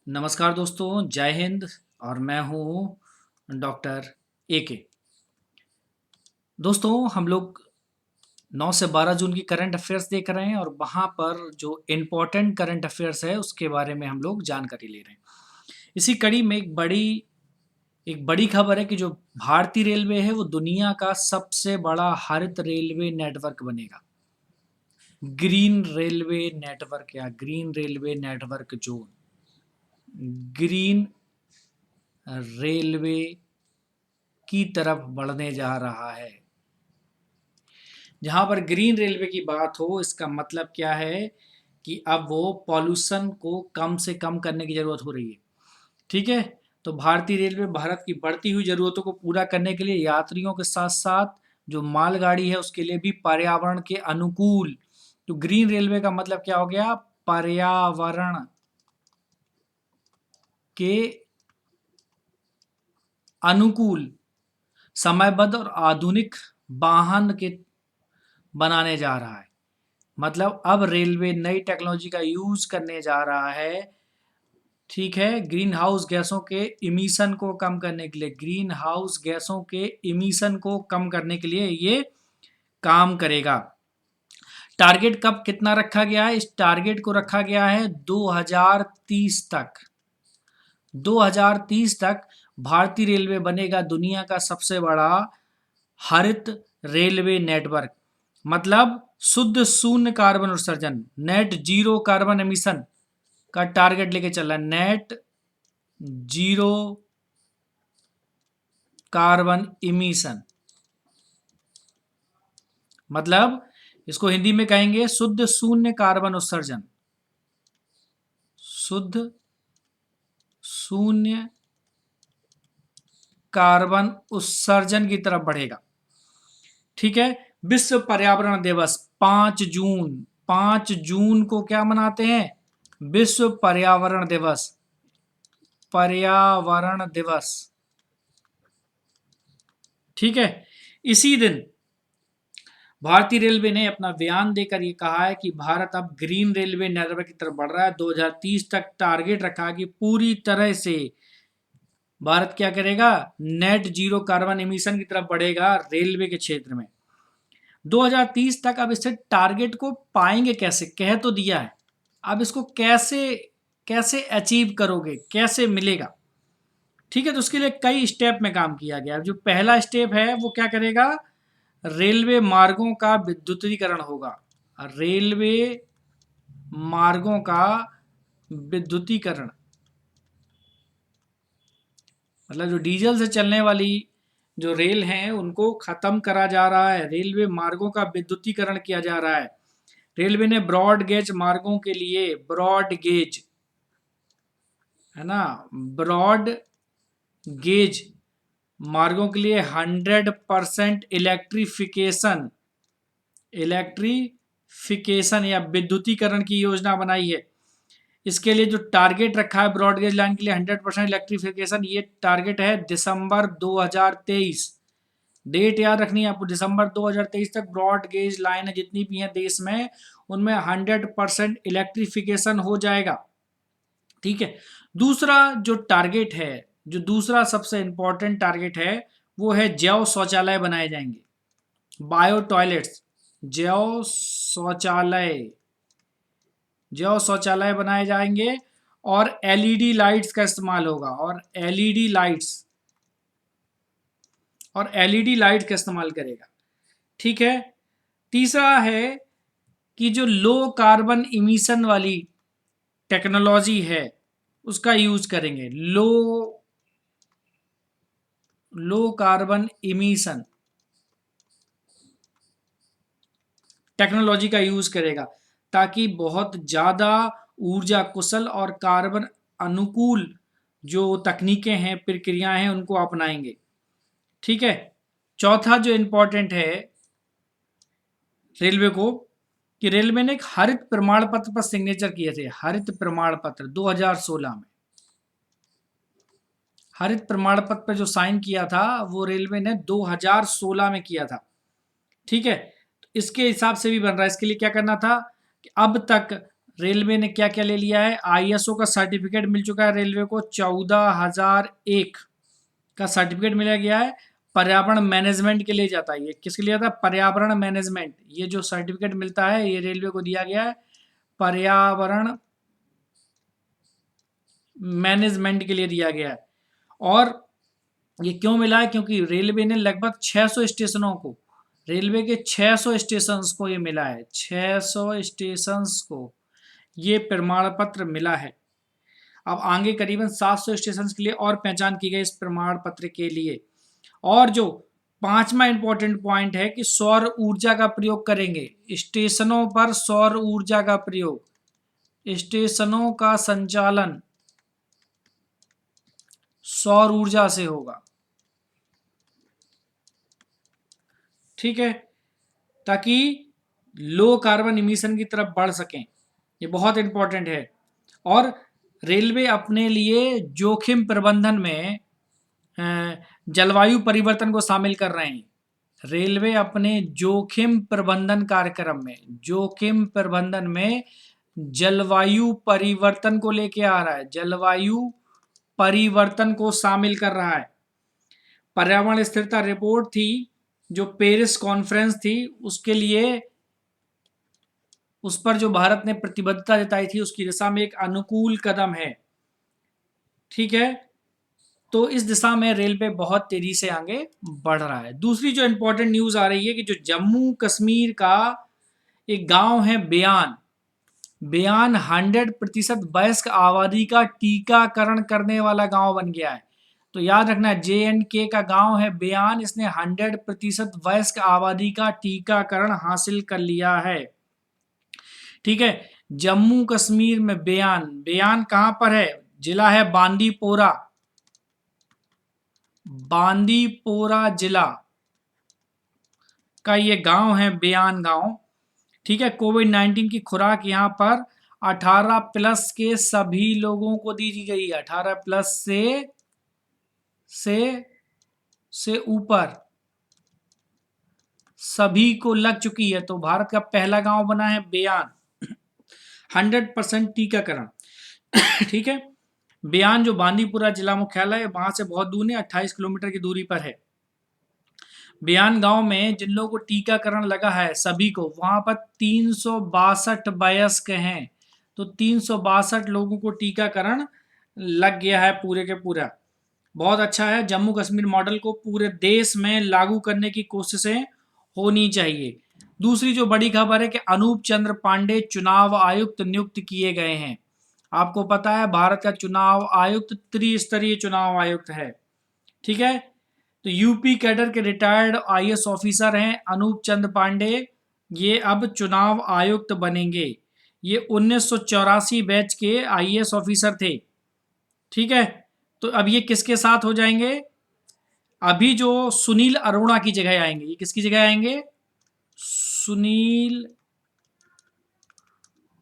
नमस्कार दोस्तों, जय हिंद। और मैं हूँ डॉक्टर AK। दोस्तों, हम लोग 9 से 12 जून की करंट अफेयर्स देख रहे हैं और वहाँ पर जो इम्पोर्टेंट करंट अफेयर्स है उसके बारे में हम लोग जानकारी ले रहे हैं। इसी कड़ी में एक बड़ी खबर है कि जो भारतीय रेलवे है वो दुनिया का सबसे बड़ा हरित रेलवे नेटवर्क बनेगा। ग्रीन रेलवे नेटवर्क या green railway network zone, green railway की तरफ बढ़ने जा रहा है। जहाँ पर ग्रीन रेलवे की बात हो, इसका मतलब क्या है कि अब वो पॉल्यूशन को कम से कम करने की ज़रूरत हो रही है। ठीक है, तो भारतीय रेलवे भारत की बढ़ती हुई ज़रूरतों को पूरा करने के लिए यात्रियों के साथ साथ जो मालगाड़ी है उसके लिए भी पर्यावरण के अनुकूल, तो ग्रीन रेलवे का मतलब क्या हो गया? पर्यावरण के अनुकूल समयबद्ध और आधुनिक वाहन के बनाने जा रहा है। मतलब अब रेलवे नई टेक्नोलॉजी का यूज करने जा रहा है। ठीक है, ग्रीन हाउस गैसों के इमिशन को कम करने के लिए, ग्रीन हाउस गैसों के इमिशन को कम करने के लिए ये काम करेगा। टारगेट कब कितना रखा गया है? इस टारगेट को रखा गया है 2030 तक। 2030 तक भारतीय रेलवे बनेगा दुनिया का सबसे बड़ा हरित रेलवे नेटवर्क। मतलब शुद्ध शून्य कार्बन उत्सर्जन, नेट जीरो कार्बन एमिशन का टारगेट लेके चल रहा है। नेट जीरो कार्बन इमिशन, मतलब इसको हिंदी में कहेंगे शुद्ध शून्य कार्बन उत्सर्जन। शुद्ध शून्य कार्बन उत्सर्जन की तरफ बढ़ेगा। ठीक है, विश्व पर्यावरण दिवस 5 जून। 5 जून को क्या मनाते हैं? विश्व पर्यावरण दिवस। पर्यावरण दिवस। ठीक है, इसी दिन भारतीय रेलवे ने अपना बयान देकर ये कहा है कि भारत अब ग्रीन रेलवे नेटवर्क की तरफ बढ़ रहा है। 2030 तक टारगेट रखा है कि पूरी तरह से भारत क्या करेगा? नेट जीरो कार्बन एमिशन की तरफ बढ़ेगा रेलवे के क्षेत्र में। 2030 तक अब इससे टारगेट को पाएंगे कैसे? कह तो दिया है, अब इसको कैसे कैसे अचीव करोगे, कैसे मिलेगा? ठीक है, तो उसके लिए कई स्टेप में काम किया गया। जो पहला स्टेप है वो क्या करेगा? रेलवे मार्गों का विद्युतीकरण होगा। रेलवे मार्गों का विद्युतीकरण, मतलब जो डीजल से चलने वाली जो रेल हैं उनको खत्म करा जा रहा है। रेलवे मार्गों का विद्युतीकरण किया जा रहा है। रेलवे ने ब्रॉड गेज मार्गों के लिए, ब्रॉड गेज है ना, ब्रॉड गेज मार्गों के लिए 100% इलेक्ट्रिफिकेशन या विद्युतीकरण की योजना बनाई है। इसके लिए जो टारगेट रखा है ब्रॉडगेज लाइन के लिए 100% इलेक्ट्रिफिकेशन, ये टारगेट है दिसंबर 2023। डेट याद रखनी है आपको, दिसंबर 2023 तक ब्रॉडगेज लाइन जितनी भी हैं देश में उनमें 100% इलेक्ट्रिफिकेशन हो जाएगा। ठीक है, दूसरा जो टारगेट है, जो दूसरा सबसे इंपॉर्टेंट टारगेट है वो है जैव शौचालय बनाए जाएंगे। बायो टॉयलेट्स, जैव शौचालय, जैव शौचालय बनाए जाएंगे और एलईडी लाइट्स का इस्तेमाल होगा। और एलईडी लाइट्स का इस्तेमाल करेगा। ठीक है, तीसरा है कि जो लो कार्बन इमिशन वाली टेक्नोलॉजी है उसका यूज करेंगे। लो कार्बन इमिशन टेक्नोलॉजी का यूज करेगा ताकि बहुत ज़्यादा ऊर्जा कुशल और कार्बन अनुकूल जो तकनीकें हैं, प्रक्रियाएं हैं, उनको अपनाएंगे। ठीक है, चौथा जो इंपॉर्टेंट है रेलवे को, कि रेलवे ने एक हरित प्रमाण पत्र पर सिग्नेचर किए थे। हरित प्रमाण पत्र 2016 में, हरित प्रमाण पत्र पर जो साइन किया था वो रेलवे ने 2016 में किया था। ठीक है, तो इसके हिसाब से भी बन रहा है। इसके लिए क्या करना था कि अब तक रेलवे ने क्या क्या ले लिया है? आईएसओ का सर्टिफिकेट मिल चुका है रेलवे को, 14,001 का सर्टिफिकेट मिला गया है। पर्यावरण मैनेजमेंट के लिए जाता है, ये किसके लिए जाता है? पर्यावरण मैनेजमेंट। ये जो सर्टिफिकेट मिलता है ये रेलवे को दिया गया है पर्यावरण मैनेजमेंट के लिए दिया गया है। और ये क्यों मिला है? क्योंकि रेलवे ने लगभग 600 स्टेशनों को, रेलवे के 600 स्टेशंस को ये मिला है, 600 स्टेशंस को ये प्रमाण पत्र मिला है। अब आगे करीबन 700 स्टेशंस के लिए और पहचान की गई इस प्रमाण पत्र के लिए। और जो पांचवा इंपॉर्टेंट पॉइंट है कि सौर ऊर्जा का प्रयोग करेंगे स्टेशनों पर, सौर ऊर्जा का प्रयोग, स्टेशनों का संचालन सौर ऊर्जा से होगा, ठीक है, ताकि लो कार्बन इमिशन की तरफ बढ़ सकें। ये बहुत इंपॉर्टेंट है। और रेलवे अपने लिए जोखिम प्रबंधन में जलवायु परिवर्तन को शामिल कर रहे हैं। रेलवे अपने जोखिम प्रबंधन कार्यक्रम में, जोखिम प्रबंधन में जलवायु परिवर्तन को लेके आ रहा है, जलवायु परिवर्तन को शामिल कर रहा है। पर्यावरण स्थिरता रिपोर्ट थी जो पेरिस कॉन्फ्रेंस थी, उसके लिए उस पर जो भारत ने प्रतिबद्धता जताई थी उसकी दिशा में एक अनुकूल कदम है, ठीक है। तो इस दिशा में रेलवे बहुत तेजी से आगे बढ़ रहा है। दूसरी जो इंपॉर्टेंट न्यूज आ रही है कि जो जम्मू कश्मीर का एक गांव है बेयान, बेयान 100% वयस्क आबादी का टीकाकरण करने वाला गांव बन गया है। तो याद रखना, JNK का गांव है बेयान, इसने 100% वयस्क आबादी का टीकाकरण हासिल कर लिया है, ठीक है। जम्मू कश्मीर में बेयान, बेयान कहां पर है? जिला है बांदीपोरा, बांदीपोरा जिला का ये गांव है बेयान गांव, ठीक है। कोविड-19 की खुराक यहाँ पर 18+ के सभी लोगों को दी गई, 18+ से ऊपर सभी को लग चुकी है। तो भारत का पहला गांव बना है बेयान, 100% टीकाकरण, ठीक है। बेयान जो बांदीपुरा जिला मुख्यालय है वहां से बहुत दूर नहीं, 28 किलोमीटर की दूरी पर है। बेयान गांव में जिन लोगों को टीकाकरण लगा है सभी को, वहां पर 362 वयस्क हैं, तो 362 लोगों को टीकाकरण लग गया है पूरे के पूरा। बहुत अच्छा है। जम्मू कश्मीर मॉडल को पूरे देश में लागू करने की कोशिशें होनी चाहिए। दूसरी जो बड़ी खबर है कि अनूप चंद्र पांडे चुनाव आयुक्त नियुक्त किए गए हैं। आपको पता है भारत का चुनाव आयुक्त त्रिस्तरीय चुनाव आयुक्त है, ठीक है। तो यूपी कैडर के रिटायर्ड IAS ऑफिसर हैं अनूप चंद्र पांडे, ये अब चुनाव आयुक्त बनेंगे। ये 1984 बैच के IAS ऑफिसर थे, ठीक है। तो अब ये किसके साथ हो जाएंगे? अभी जो सुनील अरोड़ा की जगह आएंगे। ये किसकी जगह आएंगे? सुनील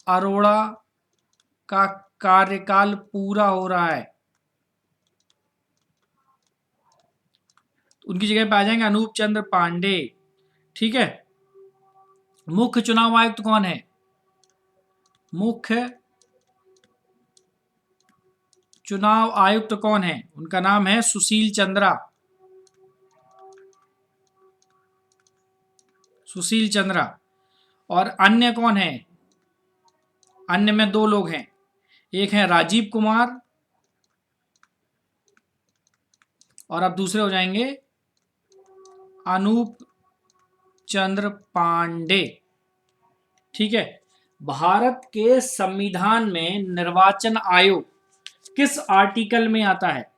अरोड़ा का कार्यकाल पूरा हो रहा है, उनकी जगह पे आ जाएंगे अनूप चंद्र पांडे, ठीक है। मुख्य चुनाव आयुक्त कौन है? मुख्य चुनाव आयुक्त कौन है? उनका नाम है सुशील चंद्रा, सुशील चंद्रा। और अन्य कौन है? अन्य में 2 लोग हैं, एक है राजीव कुमार और अब दूसरे हो जाएंगे अनूप चंद्र पांडे, ठीक है। भारत के संविधान में निर्वाचन आयोग किस आर्टिकल में आता है?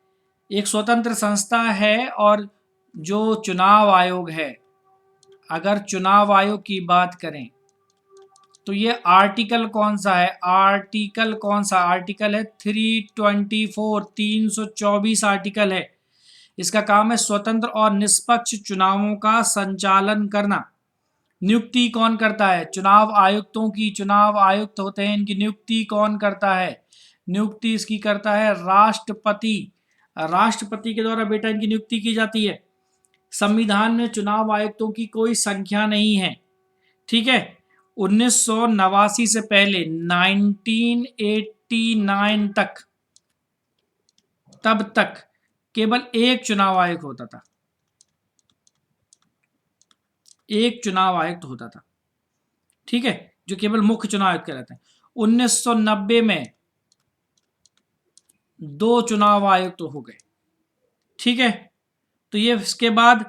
एक स्वतंत्र संस्था है और जो चुनाव आयोग है, अगर चुनाव आयोग की बात करें तो ये आर्टिकल कौन सा है? आर्टिकल कौन सा? आर्टिकल है 324, 324 आर्टिकल है। इसका काम है स्वतंत्र और निष्पक्ष चुनावों का संचालन करना। नियुक्ति कौन करता है? चुनाव आयुक्तों की, चुनाव आयुक्त होते हैं, इनकी नियुक्ति कौन करता है? नियुक्ति इसकी करता है राष्ट्रपति, राष्ट्रपति के द्वारा बेटा इनकी नियुक्ति की जाती है। संविधान में चुनाव आयुक्तों की कोई संख्या नहीं है, ठीक है। 1989 से पहले 1989 तक, तब तक केवल एक चुनाव आयुक्त होता था, एक चुनाव आयुक्त होता था, ठीक है, जो केवल मुख्य चुनाव आयुक्त कहलाते हैं। 1990 में 2 चुनाव आयुक्त हो गए, ठीक है। तो ये इसके बाद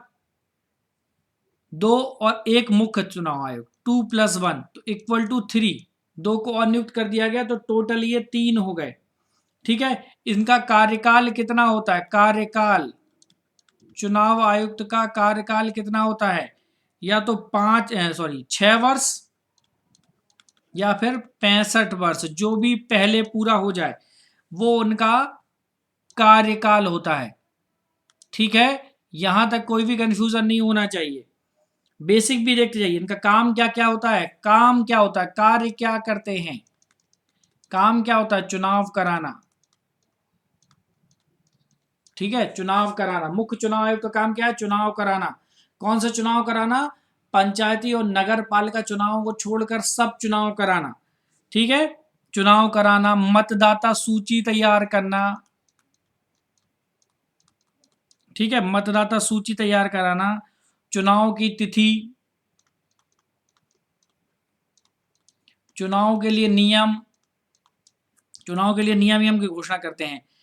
2 और 1 मुख्य चुनाव आयोग, 2 + 1 तो इक्वल टू 3, 2 को और नियुक्त कर दिया गया तो टोटल ये 3 हो गए, ठीक है। इनका कार्यकाल कितना होता है? कार्यकाल, चुनाव आयुक्त का कार्यकाल कितना होता है? या तो 6 वर्ष या फिर 65 वर्ष, जो भी पहले पूरा हो जाए वो उनका कार्यकाल होता है, ठीक है। यहां तक कोई भी कंफ्यूजन नहीं होना चाहिए। बेसिक भी देखते जाइए, इनका काम क्या क्या होता है, काम क्या होता है, कार्य क्या करते हैं, काम क्या होता है? चुनाव कराना, ठीक है, चुनाव कराना। मुख्य चुनाव आयुक्त का काम क्या है? चुनाव कराना। कौन सा चुनाव कराना? पंचायती और नगर पालिका चुनावों को छोड़कर सब चुनाव कराना, ठीक है। चुनाव कराना, मतदाता सूची तैयार करना, ठीक है, मतदाता सूची तैयार कराना, चुनाव की तिथि, चुनाव के लिए नियम, चुनाव के लिए नियम की घोषणा करते हैं।